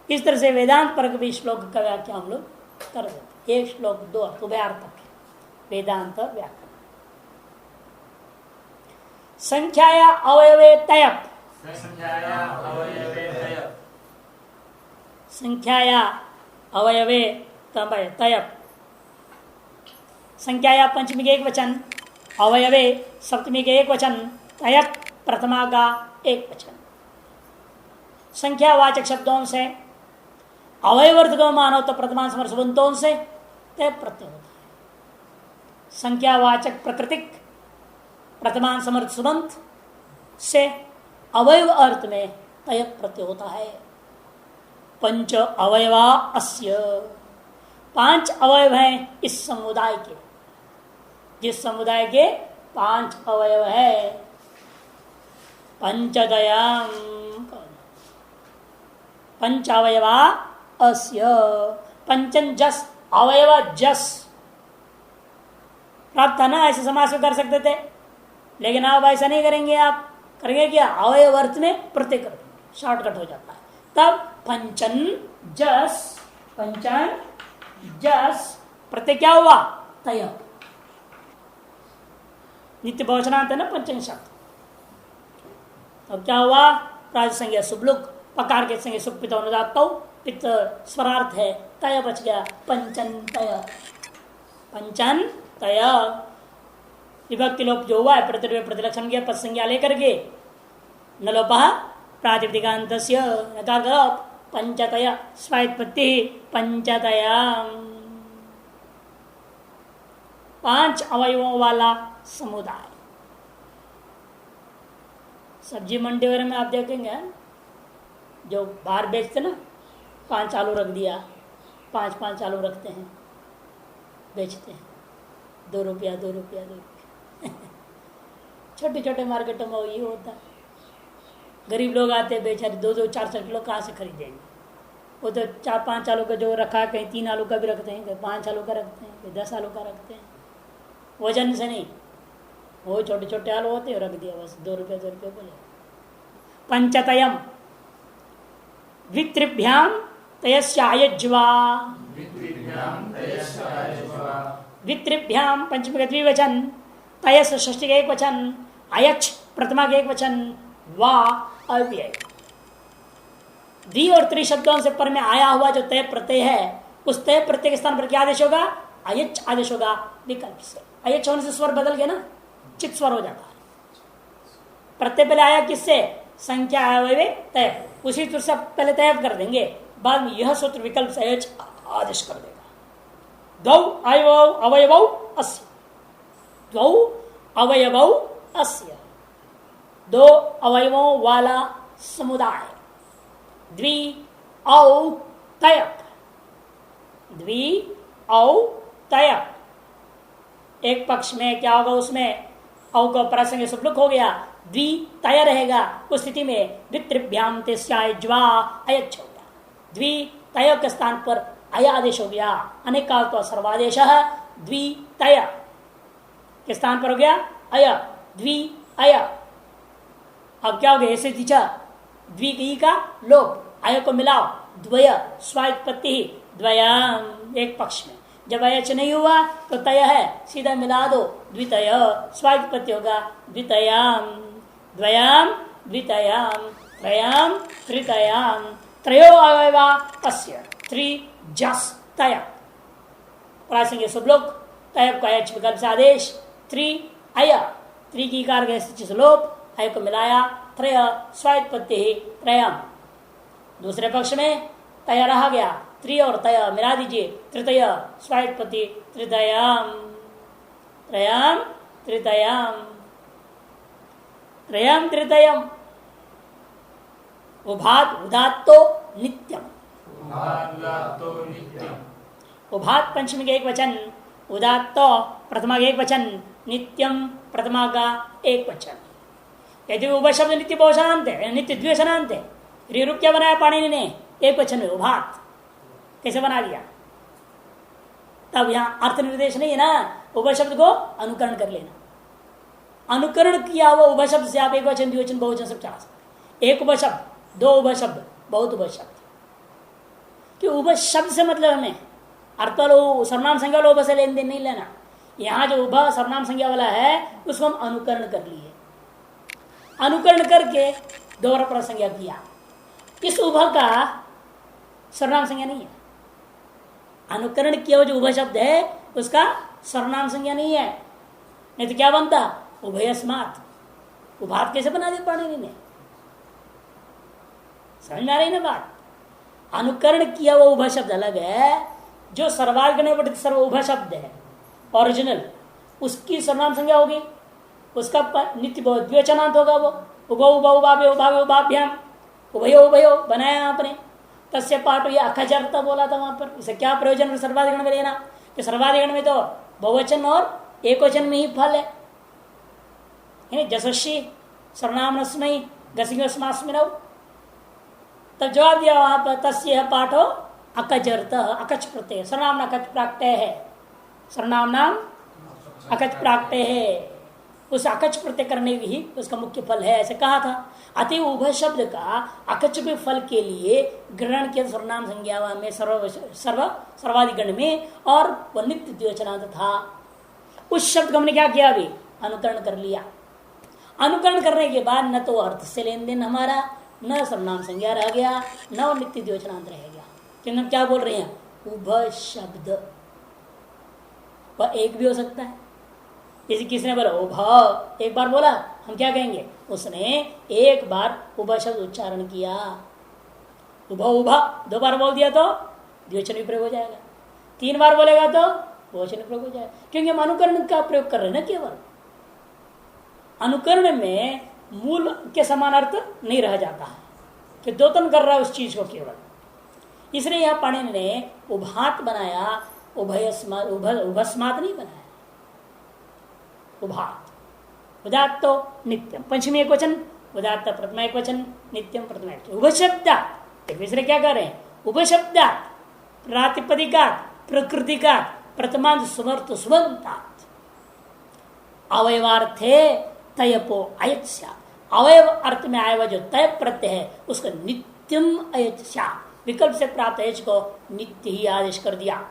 इस तरह से वेदांत पर भी श्लोक का व्याख्या हम लोग कर देते। एक श्लोक दो अर्थ उभयार्थक है वेदांत व्याख्या। संख्याया अवयवे तयप, संख्याया अवयवे तयप, संख्याया पंचमी के एक वचन, अवयवे सप्तमी के एक वचन, तयप प्रथमा का एक वचन। संख्यावाचक शब्दों से अवयवर्थ को मानो तो प्रथमा समर्थ सुबंतों से तय प्रत्यय होता है। संख्यावाचक प्रकृतिक प्रथमान समर्थ सुबंत से अवयव अर्थ में तय प्रत्यय होता है। पंच अवयवा अस्य, पांच अवयव हैं इस समुदाय के, जिस समुदाय के पांच अवयव है। पंचदयम, पंच अवयवा अस्य, पंचन जस अवयव जस प्राप्त है ना, ऐसे समास में कर सकते थे, लेकिन आप ऐसा नहीं करेंगे। आप करेंगे क्या, अवयव अर्थ में प्रत्यय कर देंगे, शॉर्टकट हो जाता है। तब पंचन जस, पंचन जस प्रत्यय क्या हुआ, तय, नित्य बहुवचनांत है ना पंचन शब्द। तब क्या हुआ, प्राज संज्ञा सुबलुक, पकार के संज्ञा सुपित अनुदात, पित्त स्वरार्थ है, तय बच गया पंचन तय, पंचन तय। विभक्ति लोप जो हुआ है प्रतिलक्षण के पद संज्ञा लेकर के न लोप प्रातिपदिकांत पंचतय स्वात्पत्ति पंचतया। पांच अवयवों वाला समुदाय। सब्जी मंडी वगैरह में आप देखेंगे जो बाहर बेचते ना, 5 आलू रख दिया, 5 आलू रखते हैं, बेचते हैं, 2 रुपया 2 रुपया 2 रुपया। छोटे छोटे मार्केटों में ये होता है। गरीब लोग आते हैं बेचारे, 2-2 4-4 किलो कहाँ से खरीदेंगे। वो तो 4-5 आलू का जो रखा है, कहीं 3 आलू का भी रखते हैं, कहीं 5 आलू का रखते हैं, कहीं 10 आलू का रखते हैं, वजन से नहीं, वो छोटे छोटे आलू होते हैं, रख दिया बस, 2 रुपया 2 रुपया बोले। पंचतयम द्वित्रिभ्याम तयस्यायज्वा, द्वित्रिभ्याम पंचमी का द्विवचन, तयस षष्ठी का एक वचन, अयच प्रथमा का एक वचन, वा अव्यय। द्वि और त्रि शब्दों से पर में आया हुआ जो तय प्रत्यय है, उस तय प्रत्यय के स्थान पर क्या आदेश होगा, अयच आदेश होगा विकल्प से। अयच होने से स्वर बदल गया ना, चित स्वर हो जाता है। प्रत्यय पहले आया किससे, संख्या अवयवे तय, उसी सूत्र से पहले तय कर देंगे, बाद में यह सूत्र विकल्प से अयच आदेश कर देगा। द्वौ अवयवौ अस्य, द्वौ अवयवौ अस्य, 2 अवयवों वाला समुदाय। द्वि औ तयक, द्वि औ तयक, एक पक्ष में क्या होगा, उसमें औ का प्रासंगिक सुबलुक हो गया, द्वि तय रहेगा, उस स्थिति में द्वित्रिभ्याम तेस्यायज्वा अयच्छ हो गया। द्वि तय के स्थान पर अय आदेश हो गया, अनेक काल तो सर्वादेश द्वि तय के स्थान पर हो गया अय, द्वि अय। अब क्या हो गया, ऐसे दिशा द्वि का लोप, अय को मिलाओ, द्वय स्वात्पत्ति द्वयम, एक पक्ष में। जब अयच नहीं हुआ तो तय है, सीधा मिला दो, द्वितय स्वात्पत्ति होगा, द्वितयाम, द्वयम द्वितयाम, त्रयम त्रितयाम, त्रयो अवयवा अस्य, त्रि जस तय, प्रासंगिक सुबलोक, तय का अयच विकल्प से आदेश, त्रि अय, त्रि की कार के लोप, अय को मिलाया, त्रय स्वात्पत्ति त्रयम। दूसरे पक्ष में तय रहा गया, त्रि और तय मिला दीजिए, तृतय स्वात्पत्ति तृतयाम, त्रयम तृतयाम, त्रयम तृतयम। उभात उदात्तो नित्यम, उभात पंचमी का एक वचन, उदात्तो प्रथमा का एक वचन, नित्यम प्रथमा का एक वचन। यदि उभय शब्द नित्य बहुवचनांत है, नित्य द्विवचनांत है, फिर रूप क्या बनाया पाणिनि ने, एक वचन में उभात कैसे बना दिया। तब यहां अर्थ निर्देश नहीं है ना, उभय शब्द को अनुकरण कर लेना, अनुकरण किया हुआ उभय शब्द से आप एक वचन द्विवचन बहुवचन सब चला सकते। एक उभय शब्द, 2 उभय शब्द, बहुत उभय शब्द, कि उभय शब्द से मतलब हमें अर्थ वालो सर्वनाम संज्ञा वाला उभय से लेन देन नहीं लेना। यहाँ जो उभय सर्वनाम संज्ञा वाला है उसको हम अनुकरण कर लिए, अनुकरण करके दोबारा प्रसंज्ञा किया। इस उभय का सर्वनाम संज्ञा नहीं है। अनुकरण किया हुआ जो उभय शब्द है उसका सर्वनाम संज्ञा नहीं है। नहीं तो क्या बनता, उभयस्मात्। उभात कैसे बना दे पाणिनि ने, समझ में आ रही ना बात। अनुकरण किया हुआ उभय शब्द अलग है, जो सर्वाधिक सर्व उभय शब्द है ओरिजिनल, उसकी सर्वनाम संज्ञा होगी, उसका नित्य द्विवचनांत होगा। वो उभो उभा उभाव्य उभाव्य उभाभ्याम उभयो उभयो बनाया आपने। तस्य पाठ ये अखजरता बोला था वहां पर। इसे क्या प्रयोजन सर्वाधिगण में लेना, कि सर्वाधिगण में तो बहुवचन और एक वचन में ही फल है। जसस्वी सर्वनाम स्मयी गसिस्मास्मिनौ, तब जवाब दिया वहां पर तस्य पाठो अकजरत अकच प्रत्यय, सर्वनाम अकच प्राक्टय है, सर्वनाम नाम अकच प्राक्टय है। उस अकच प्रत्यय करने की ही उसका मुख्य फल है, ऐसे कहा था। अति उभय शब्द का अकच के फल के लिए ग्रहण किया सर्वनाम संज्ञा में सर्वाधिगण में, और वह नित्य द्विवचनांत था। उस शब्द को हमने क्या किया, अभी अनुकरण कर लिया। अनुकरण करने के बाद न तो अर्थ से लेन देन हमारा, न सर्वनाम संज्ञा रह गया, न नित्य द्विवचनांत रह गया। क्योंकि हम क्या बोल रहे हैं, उभय शब्द। वह एक भी हो सकता है। जैसे किसने बोला उभा, एक बार बोला, हम क्या कहेंगे, उसने एक बार उभय शब्द उच्चारण किया। उभा उभा दो बार बोल दिया तो द्विवचन भी प्रयोग हो जाएगा, तीन बार बोलेगा तो बहुवचन प्रयोग हो जाएगा। क्योंकि हम अनुकरण का प्रयोग कर रहे हैं ना, केवल अनुकरण में मूल के समान अर्थ नहीं रह जाता है, कि दोतन कर रहा है उस चीज को केवल। इसलिए यह पाणिनि ने उभात बनाया, उभयस्मात् उभस्मात् नहीं बनाया। उभात उदात्त तो नित्यम पंचमी एक वचन, उदात्त प्रथमा एक वचन, नित्यम प्रथमा एक वचन। उभशब्दा इसलिए क्या कर रहे हैं, उभशब्दा प्रातिपदिका प्रकृतिका प्रथमांत समर्थ सुबंतात अवयवार्थे तयपो अयत्स्या। अवयव अर्थ में आया हुआ जो तय प्रत्यय है उसका नित्यम अयत्स्या, विकल्प से प्राप्त अयच को नित्य ही आदेश कर दिया।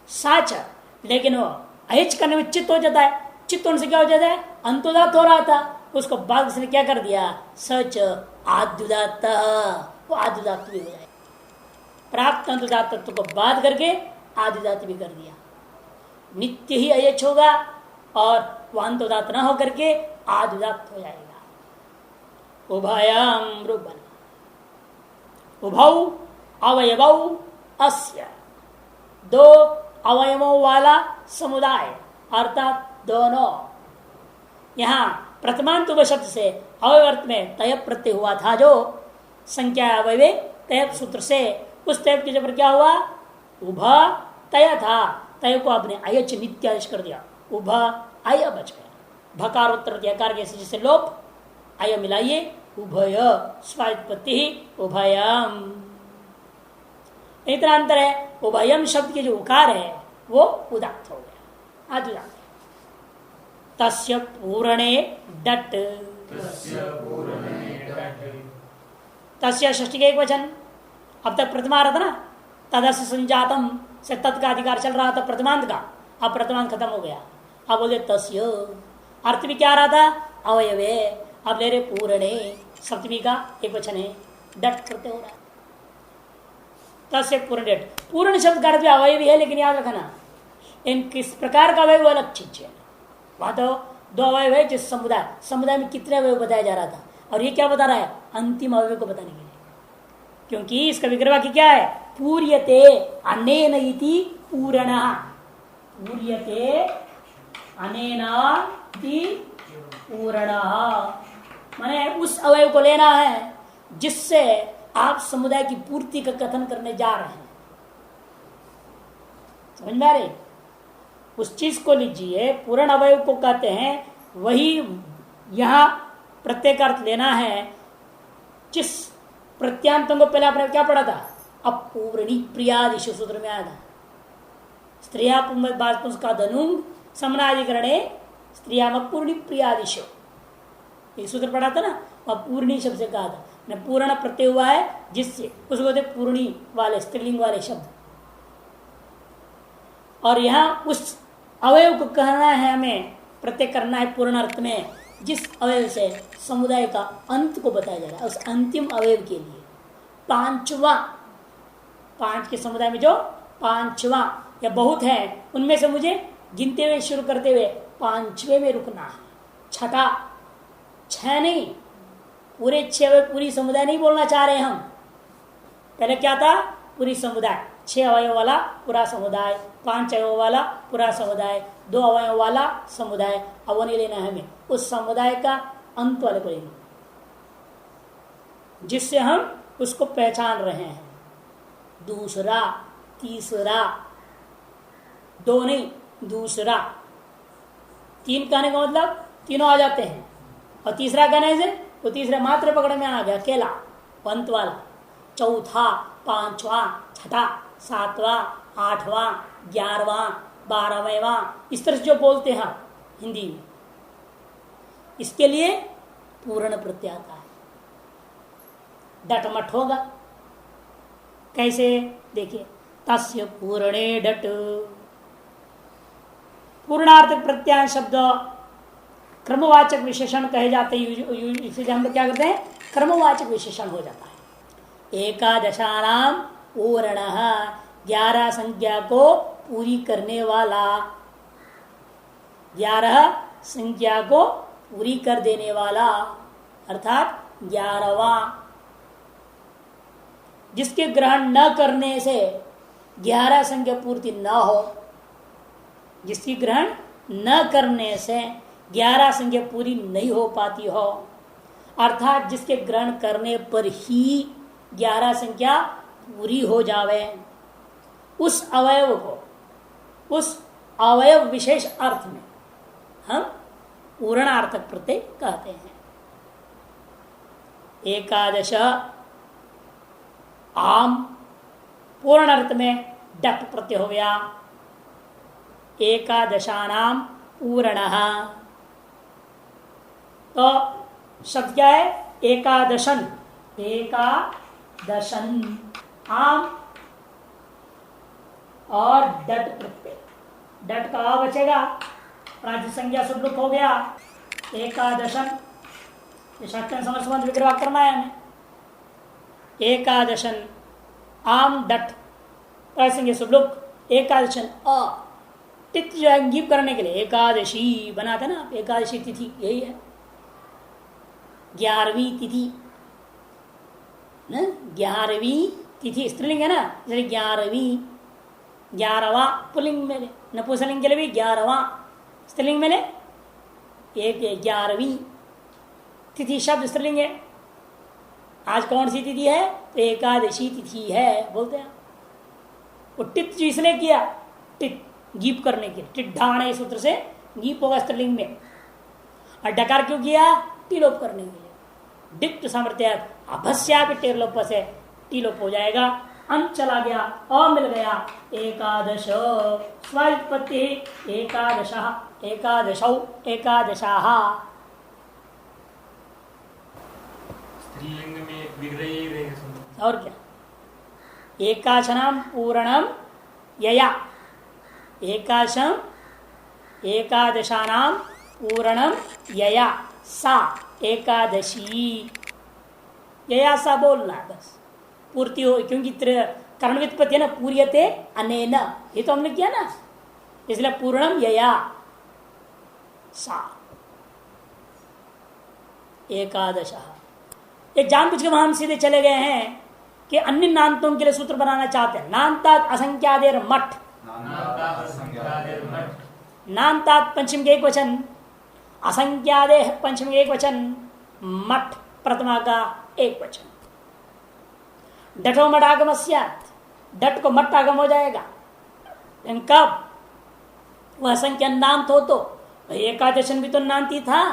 साच, लेकिन वो अयच करने में चित्त हो जाता है। चित्त होने से क्या हो जाता है, अंतोदात हो रहा था, उसको बाद से क्या कर दिया, सच आद्युदात, वो आद्युदात भी हो जाए। प्राप्त अंतुदात तत्व को बाध करके आद्युदात भी कर दिया। नित्य ही अयच होगा और वह अंतोदात न होकर के आद्युदात हो जाएगा। उभयम रुबन उभौ अवयवौ अस्य, दो अवयवों वाला समुदाय अर्थात दोनों। यहां प्रथमांत उभय शब्द से अवयवर्त में तय प्रत्यय हुआ था, जो संख्या अवयवे तय सूत्र से, उस तय के जब क्या हुआ, उभा तय था, तय को आपने अयच नित्यादेश कर दिया, उभा अय बच गया। भकार उत्तर द्यकार के जिसे लोप अय मिलाइए, उभय स्वात्पत्ति उभयम। इतना अंतर है। उभयम शब्द के जो उकार है वो उदात्त हो गया, आदुदात्त। तस्य पूरणे डट, तस्य षष्ठी के एक वचन। अब तक प्रथमा रहा था ना, तदस्य संजातम से तत् का अधिकार चल रहा था प्रथमांत का, अब प्रथमांत खत्म हो गया। अब बोले तस्य, अर्थ भी क्या आ रहा था, अवयवे। अब ले रहे पूरणे, सप्तमी का एक वचन है, डट करते हो रहा है। तस्य पूर्ण डट, पूर्ण शब्द का अर्थ भी अवयवी है, लेकिन याद रखना इन किस प्रकार का अवयव अलग चीज है। वहां तो दो अवयव है, जिस समुदाय में कितने अवयव बताया जा रहा था, और ये क्या बता रहा है, अंतिम अवयव को बताने के लिए। क्योंकि इसका विग्रह की क्या है, पूर्यते अनेन इति पूरणः, पूर्यते अनेन इति पूरणः, माने उस अवयव को लेना है जिससे आप समुदाय की पूर्ति का कथन करने जा रहे हैं। समझ में आ रही, उस चीज को लीजिए, पूर्ण अवयव को कहते हैं, वही यहां प्रत्येक अर्थ लेना है जिस प्रत्यांतों को पहले आपने क्या पढ़ा था, अपूर्णी प्रियादिशु सूत्र में आया था। स्त्रिया का धनुंग समनाधिकरणे स्त्रियाम अपूर्णी प्रियादिशु, एक सूत्र पढ़ा था ना, अपूर्णी शब्द से कहा था, न पूर्ण प्रत्यय हुआ है जिससे, उसको कहते पूर्णी वाले स्त्रीलिंग वाले शब्द। और यहां उस अवयव को कहना है, हमें प्रत्यय करना है पूर्ण अर्थ में, जिस अवयव से समुदाय का अंत को बताया जा रहा है, उस अंतिम अवयव के लिए पांचवा, पांच के समुदाय में जो पांचवा या बहुत है उनमें से मुझे गिनते हुए शुरू करते हुए पांचवे में रुकना है। छठा, छह नहीं, पूरे छह पूरी समुदाय नहीं बोलना चाह रहे हम। पहले क्या था? पूरी समुदाय, छह अवयव वाला पूरा समुदाय, पांच अवयव वाला पूरा समुदाय, दो अवयव वाला समुदाय। अब वो नहीं लेना है हमें, उस समुदाय का अंत वाले को लेना, जिससे हम उसको पहचान रहे हैं। दूसरा, तीसरा, दो नहीं दूसरा, तीन कहने का मतलब तीनों आ जाते हैं, और तीसरा कहने से वो तीसरा मात्र पकड़ में आ गया, अकेला अंत वाला। चौथा, पांचवा, छठा, सातवां, आठवां, 11वां, 12वां, इस तरह से जो बोलते हैं हिंदी में, इसके लिए पूर्ण प्रत्यय आता है। डट मठ होगा कैसे? देखिए, तस्य पूर्णे डट, पूर्णार्थक प्रत्याय शब्द क्रमवाचक विशेषण कहे जाते हैं, इसलिए हम लोग क्या करते हैं, क्रमवाचक विशेषण हो जाता है। एकादशानाम पूर्ण, 11 संख्या को पूरी करने वाला, 11 संख्या को पूरी कर देने वाला, अर्थात 11वां। जिसके ग्रहण न करने से 11 संख्या पूर्ति न हो, जिसकी ग्रहण न करने से 11 संख्या पूरी नहीं हो पाती हो, अर्थात जिसके ग्रहण करने पर ही 11 संख्या पूरी हो जावे, उस अवयव को, उस अवयव विशेष अर्थ में हम पूर्णार्थक प्रत्यय कहते हैं। एकादश आम, पूर्ण अर्थ में डट प्रत्यय हो गया। एकादशानाम पूर्ण, तो शब्द क्या है? एकादशन, एकादशन, आम और डट प्रत्यय, डट का बचेगा, प्राची संज्ञा सुबलुक हो गया। एकादशन, समझ विग्रह करना है हमें। एकादशन, आम डट, प्राची संज्ञा सुबलुक, एकादशन अ, तिथि जो है गीप करने के लिए एकादशी बनाते ना, एकादशी तिथि यही है, 11वीं तिथि न, 11वीं तिथि स्त्रीलिंग है ना, जैसे 11वीं, 11वां पुलिंग में ले, नपुंसकलिंग के लिए भी 11वां, स्त्रीलिंग में ले एक 11वीं तिथि शब्द स्त्रीलिंग है। आज कौन सी तिथि है? तो एकादशी तिथि है बोलते हैं। वो टित जो इसने किया, टित गीप करने के लिए, टिड्ढाणे सूत्र से गीप होगा स्त्रीलिंग में, और डकार क्यों किया? टीलोप करने के लिए। डिप्ट सामर्थ्य अभस्या टेरलोप से टीलोप हो जाएगा, अंत चला गया और मिल गया एकादश, स्वायुत्पत्ति एकादश, एकादशौ, एकादशाः। स्त्रीलिंग में विग्रह रहेगा और क्या? एकादशनाम पूर्णम यया, एकादशम, एकादशानाम पूर्णम यया सा एकादशी, यया सा बोलना है बस, पूर्ति हो, क्योंकि कर्ण व्युत्पत्ति है ना, पूर्यते अनेन, ये तो हमने किया ना, इसलिए पूर्णम यया सा एकादश। एक जानबूझ के वहां हम सीधे चले गए हैं कि अन्य नान्तों के लिए सूत्र बनाना चाहते हैं। नान्तात असंख्यादेर मठ, नान्तात पंचम के एक वचन, असंख्यादे पंचम के एक वचन, मठ प्रथमा का एक वचन। डठो मठ आगम, डट को मठ आगम हो जाएगा। लेकिन कब? वह संख्या नान्त हो तो, एकादशन भी तो नान्त ही था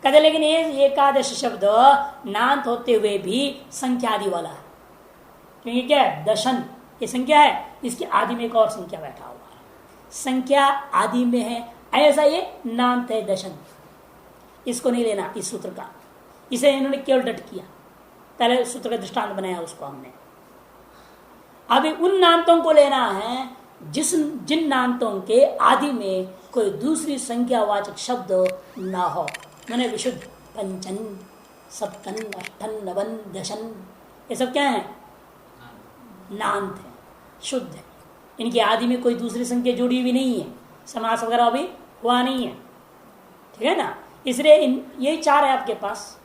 कहते, लेकिन ये एकादश शब्द नान्त होते हुए भी संख्या आदि वाला है, क्योंकि क्या है? दशन ये संख्या है, इसके आदि में एक और संख्या बैठा हुआ है, संख्या आदि में है, ऐसा ये नान्त है दशन। इसको नहीं लेना इस सूत्र का, इसे इन्होंने केवल डट किया, पहले सूत्र का दृष्टांत बनाया उसको हमने। अभी उन नांतों को लेना है जिन नांतों के आदि में कोई दूसरी संख्यावाचक शब्द ना हो। मैंने विशुद्ध पंचन, सप्तन, अष्टन, नवन, दशन, ये सब क्या है? नांत है, शुद्ध है। इनके आदि में कोई दूसरी संख्या जुड़ी हुई नहीं है, समास वगैरह अभी हुआ नहीं है, ठीक है ना। इसलिए यही चार है आपके पास,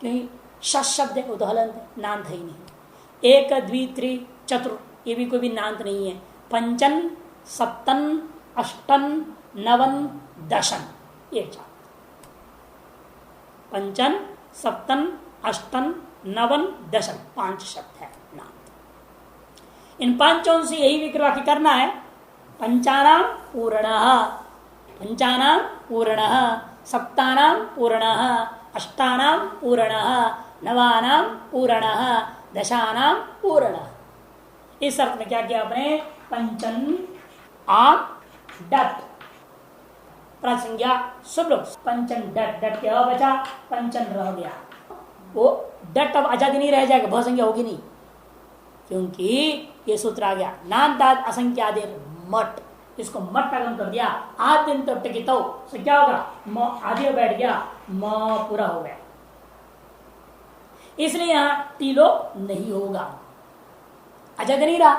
क्योंकि शश शब्द है, वो तो हलंत है, नांत है ही नहीं। एक, द्वि, त्रि, चतुर, ये भी कोई भी नांत नहीं है। पंचन, सप्तन, अष्टन, नवन, दशन, ये चार। पंचन, सप्तन, अष्टन, नवन, दशन, 5 शब्द है नांत। इन पांचों से यही विक्रवाक्य करना है। पंचानाम पूर्णः, पंचानाम पूर्णः, सप्तानाम पूर्णः, अष्टानाम पूर्णः, नवानाम पूर्णः, दशानाम पूर्णः। इस अर्थ में क्या किया आपने? पंचन आम डट प्रसंज्ञा सब लोग पंचन डट, डट के बचा, पंचन रह गया। वो डट अब आजादी नहीं रह जाएगा, बहुसंख्या होगी नहीं, क्योंकि ये सूत्र आ गया नान्ताद असंख्यादेर मट, इसको मट आगम कर दिया। आद्यं तो टिकितो से क्या होगा? म आदि बैठ गया, म पूरा हो गया, इसलिए यहां टीलो नहीं होगा, आजादी नहीं रहा,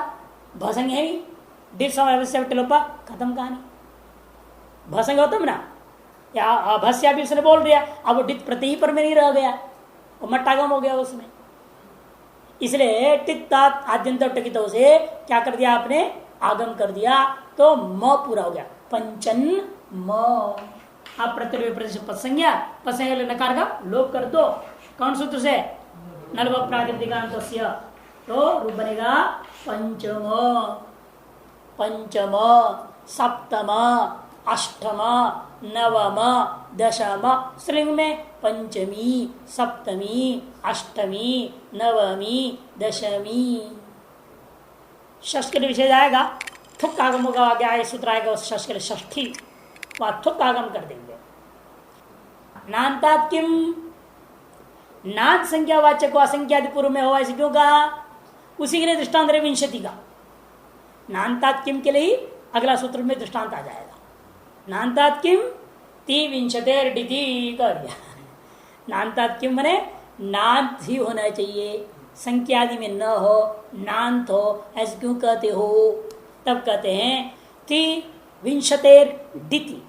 भसंग है ही। डिप समय टिलोपा खत्म कहानी। भसंग होता ना, या भस्या भी उसने बोल दिया, अब वो डित प्रति पर में नहीं रह गया, वो मट्टागम हो गया उसमें। इसलिए टित्तात आद्यंत टकितो से क्या कर दिया आपने? आगम कर दिया, तो म पूरा हो गया। पंचन म, आप प्रत्यय संज्ञा नकार का लोप कर दो। कौन सूत्र से? नलव प्रातिपदिकांत, तो रूप बनेगा पंचम, पंचम, सप्तम, अष्टम, नवम, दशम। स्त्रीलिंग में पंचमी, सप्तमी, अष्टमी, नवमी, दशमी। षष्ठ के लिए विषय आएगा, थुक आगम होगा, आगे आए सूत्र आएगा उस षष्ठ के लिए षष्ठी, वह थुक आगम कर देंगे। नान्तात किम, नाथ संख्यावाचक को असंख्यादि पूर्व में हो, ऐसे क्यों कहा? उसी के लिए दृष्टांत है विंशति का। नान्तात किम के लिए अगला सूत्र में दृष्टांत आ जाएगा। नान्तात किम ती विंशतेर डिति कर दिया। नान्तात किम मने नान्त ही होना चाहिए, संख्यादि में न हो, नान्त हो, ऐसे क्यों कहते हो? तब कहते हैं ती विंशतेर डिति,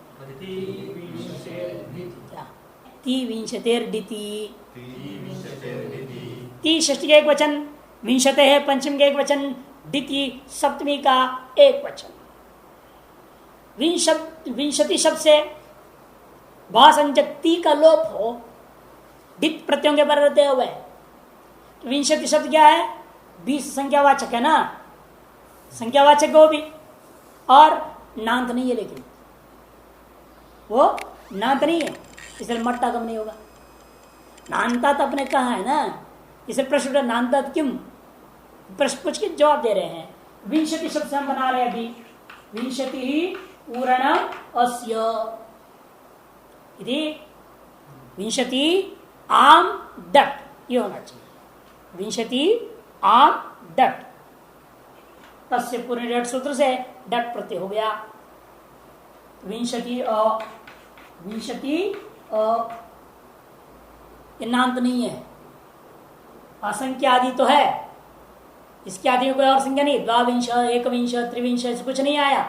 ती विंशतेर डिति, ती षष्ठी का एक वचन, विंशते है पंचम का एक वचन, डिति सप्तमी का एक वचन। विंशति शब्द से भाषंजक ती का लोप हो, डित प्रत्ययों के पर रहते हुए। विंशति शब्द क्या है? 20 संख्यावाचक है ना, संख्यावाचक हो भी, और नांत नहीं है, लेकिन वो नांत नहीं है, इसलिए मट्टागम नहीं होगा। नान्तात अपने कहा है ना, इसे प्रश्न नान्तात क्यों? प्रश्न पूछ के जवाब दे रहे हैं। विंशति शब्द से हम बना रहे हैं अभी, विंशति ही पूर्ण अस्य, यदि विंशति आम डट, ये होना चाहिए, विंशति आम डट, तस्य पूर्ण डट सूत्र से डट प्रत्यय हो गया। विंशति विंशति नांत नहीं है, असंख्य आदि तो है, इसके आदि में कोई और संख्या नहीं, द्वाविंश, एकविंश, त्रिविंश, ऐसे कुछ नहीं आया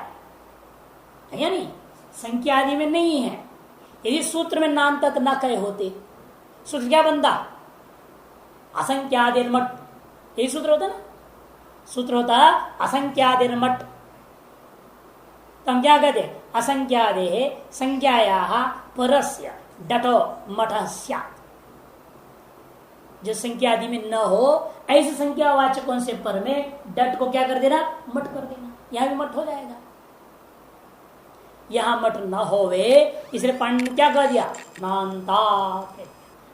है या नहीं, संख्या आदि में नहीं है। यदि सूत्र में नाम तक न कहे होते, सूत्र क्या बनता? असंख्यादिर्मठ, यही सूत्र होता ना, सूत्र होता असंख्यादिर्मठ। तो हम क्या कहते? असंख्यादे संख्याया परस्य डटो मठ स्यात्, जो संख्या आदि में न हो, ऐसे संख्यावाचकों से पर में डट को क्या कर देना? मठ कर देना, यहां भी मठ हो जाएगा। यहां मठ न होवे, इसलिए पांडित ने क्या कह दिया? नान्तात।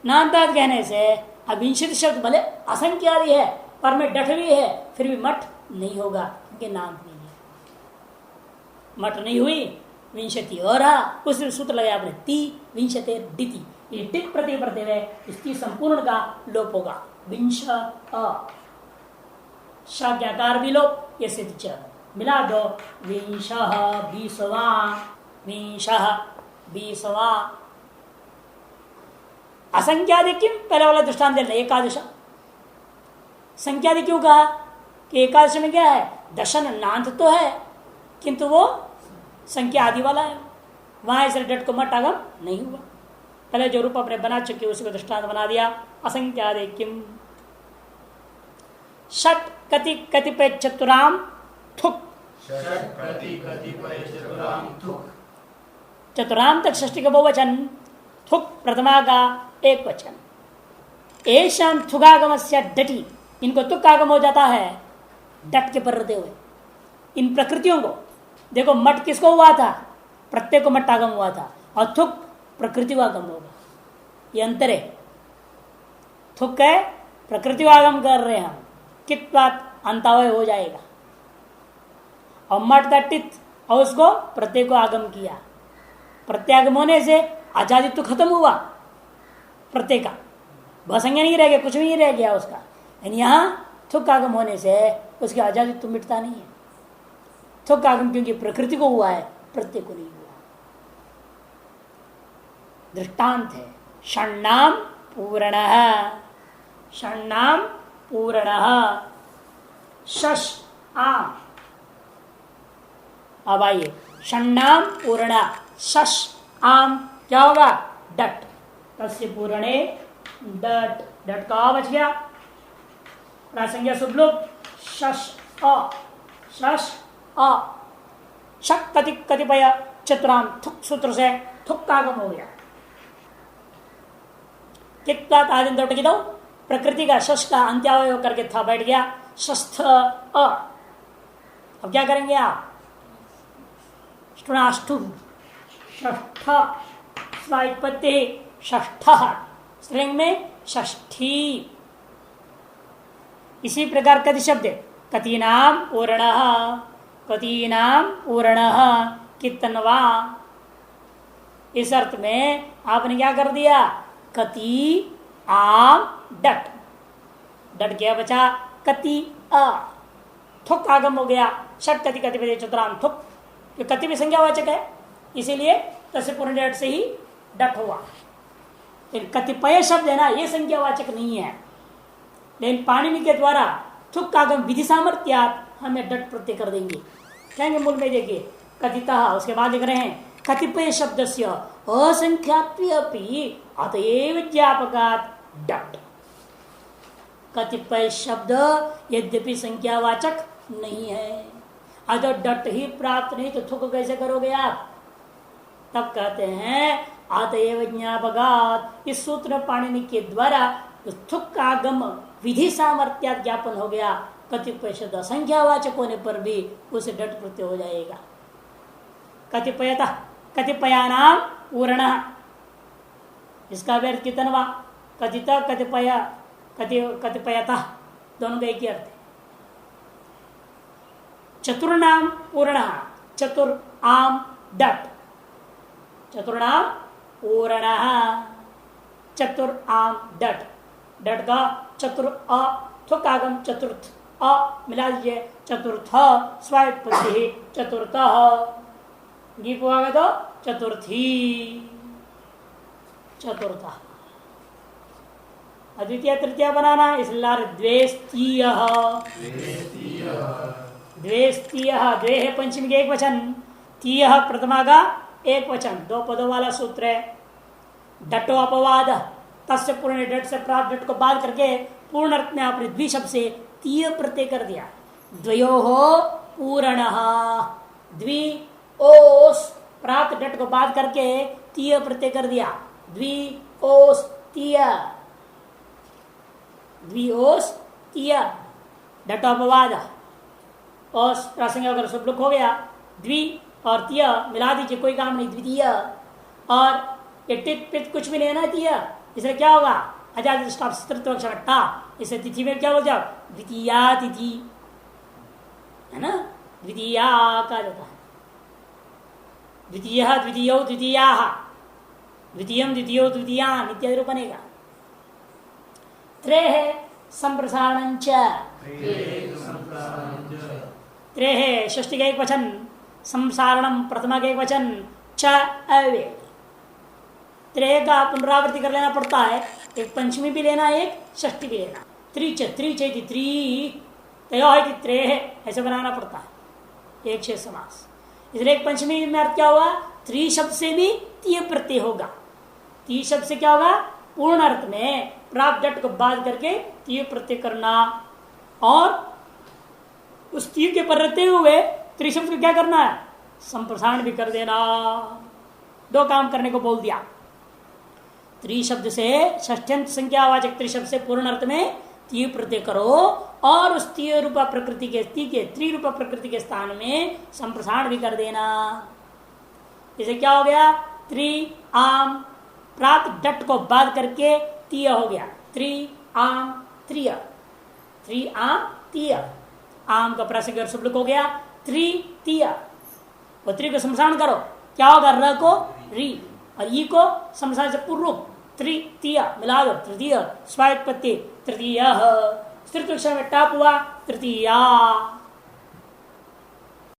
नान्तात कहने से अविंशित शब्द भले असंख्यादि है, पर में डट भी है, फिर भी मठ नहीं होगा, क्योंकि नाम नहीं है, मठ नहीं हुई, विंशति और उस सूत्र लगाया आपने ती विंशते डिति, ये टिक प्रति प्रत्यय है, इसकी संपूर्ण का लोप होगा। विंश शाकार भी लो, ये सिद्ध च मिला दो। विंश 20वां, विंश 20वां। असंख्यादि किम, पहले वाला दृष्टांत देना एकादश। संख्यादि क्यों कहा कि एकादश में क्या है, दशन नांत तो है किंतु वो संख्या आदि वाला है, वहां इस डट को मट आगम नहीं हुआ। पहले जो रूप अपने बना चुके उसी को दृष्टांत बना दिया। असंख्यादि किम षट कति कतिपय चतुराम थुक, चतुराम तक षष्ठी का बहुवचन, थुक प्रथमा का एक वचन। एशाम थुगागम से डटी, इनको तुक आगम हो जाता है डट के पर रहते हुए। इन प्रकृतियों को देखो, मठ किसको हुआ था, प्रत्येक को मठ आगम हुआ था, और थुक प्रकृति आगम होगा। ये अंतर है। थुक है प्रकृति आगम कर रहे हैं हम, कित बात अंतावय हो जाएगा। और मठ का टित और उसको प्रत्येक को आगम किया, प्रत्यागम होने से आजादित्व खत्म हुआ प्रत्येक का, भसंज्ञा नहीं रह गया, कुछ भी नहीं रह गया उसका। यानी यहां थुक आगम होने से उसकी आजादित्व मिटता नहीं है। थुक आगम क्योंकि प्रकृति को हुआ है, प्रत्येक को नहीं हुआ। दृष्टांत है षण्णाम पूर्ण, षण्णाम पूर्ण शश आम। अब आइए, षण्णाम पूर्ण शश आम क्या होगा, डट। तस्य पूर्णे डट, डट का बच गया, प्रासंज्ञा सुबलोप शश अ, शश अ। शक कति कतिपय चतुराम, थुक सूत्र से थुक का आगम हो गया। कितना आदिम दौट की दो, प्रकृति का शश का अंत्यावय करके था बैठ गया, शस्थ अ। अब क्या करेंगे आप, ष्टुनाष्टु ष्ठ स्वात्पत्ति ष्ठ, स्त्रीलिंग में षष्ठी। इसी प्रकार कति शब्द, कतीनाम पूर्ण, कतीनाम पूर्ण कितनवा। इस अर्थ में आपने क्या कर दिया, कति आम डट, डट गया बचा कति अ, थुक आगम हो गया। षट कति कति चतुराम थुक, ये कति भी संज्ञावाचक है, इसीलिए तस्य पूर्ण डट से ही डट हुआ। कतिपय शब्द है ना, ये संज्ञावाचक नहीं है, लेकिन पाणिनि के द्वारा थुक आगम विधि सामर्थ्यात हमें डट प्रत्यय कर देंगे। कहेंगे मूल में देखिए कथिता, उसके बाद लिख रहे हैं कतिपय शब्द से असंख्यात्वी अतएव ज्ञापकात डट। कतिपय शब्द यद्यपि संख्यावाचक नहीं है, अगर डट ही प्राप्त नहीं तो थुक कैसे करोगे आप। तब कहते हैं अतएव ज्ञापकात, इस सूत्र पाणिनि के द्वारा थुक आगम विधि सामर्थ्यात ज्ञापन हो गया। कतिपय शब्द असंख्यावाचक होने पर भी उसे डट प्रत्यय हो जाएगा। कतिपयता, कतिपयानाम पूर्ण, इसका भी अर्थ कितनवा, कथित कतिपय कतिपयता, दोनों का एक ही अर्थ है। चतुर्नाम पूर्ण, चतुर आम डट, चतुर्नाम पूर्ण, चतुर आम डट, डट का चतुर अ, थुक आगम चतुर्थ अ मिला दीजिए, चतुर्थ स्वात्पत्ति चतुर्थ, गीप होगा तो चतुर्थी, चतुर्थ। अद्वितीय तृतीय बनाना, इसलिए द्वेस्तीय, द्वेस्तीय, द्वे है पंचमी के एक वचन, तीय प्रथमा का एक वचन, दो पदों वाला सूत्र है। डटो अपवाद, तस्य पूर्ण डट से प्राप्त डट को बाध करके पूर्ण अर्थ में आपने द्विशब्द से तीय प्रत्यय कर दिया। द्वयो हो पूर्ण, द्वि ओस प्राप्त डट को बाध करके तीय प्रत्यय कर दिया। द्वि ओस तीय, द्वि ओस तीय, डटोपवाद ओस प्रासंगिक अगर सुबलुक हो गया, द्वि और तीय मिला दीजिए, कोई काम नहीं, द्वितीय। और ये टित पित कुछ भी नहीं है ना तीय, इसलिए क्या होगा अजात स्त्रीत्वटा, इसे तिथि में क्या हो जाओ, द्वितीया तिथि है ना, द्वितीया कहा जाता है। द्वितीय द्वितीय द्वितीया, द्वितीयम द्वितीयो द्वितीयान इत्यादि रूप बनेगा। त्रे है संप्रसारण त्रेहे षष्टि का एक वचन, संसारणम प्रथमा का एक वचन, च अव्यय। त्रेह का पुनरावृत्ति कर लेना पड़ता है, एक पंचमी भी लेना, एक षष्टि भी लेना। त्रिच त्रिचेति त्रि तयो है त्रेह, ऐसे बनाना पड़ता है एक शेष समास। इसलिए एक पंचमी में अर्थ क्या हुआ, त्रि शब्द से भी तीय प्रत्यय होगा। ती शब्द से क्या होगा, पूर्ण अर्थ में प्राप्त डट को बाध करके तीय प्रत्यय करना, और उस तीय के पर रहते हुए त्रिशब्द को क्या करना है, संप्रसारण भी कर देना। दो काम करने को बोल दिया। त्रिशब्द से षष्ठ्यंत संख्यावाचक त्रिशब्द से पूर्ण अर्थ में तीय प्रत्यय करो, और उस तीय रूपा प्रकृति के त्रिरूपा प्रकृति के स्थान में संप्रसारण भी कर देना। इसे क्या हो गया, त्रि आम प्राप्त डट को बाध करके तीय हो गया, त्रि आम त्रिय, त्रि आम तीय। आम का प्रासंगिक शुभ हो गया त्रितीय। वो त्रि को संप्रसारण करो, क्या होगा, र को री और ई को संप्रसारण से पूर्व तृतीय मिला दो, तृतीय स्वायत्पत्ति तृतीय, स्त्रीत्व में टाप हुआ तृतीया।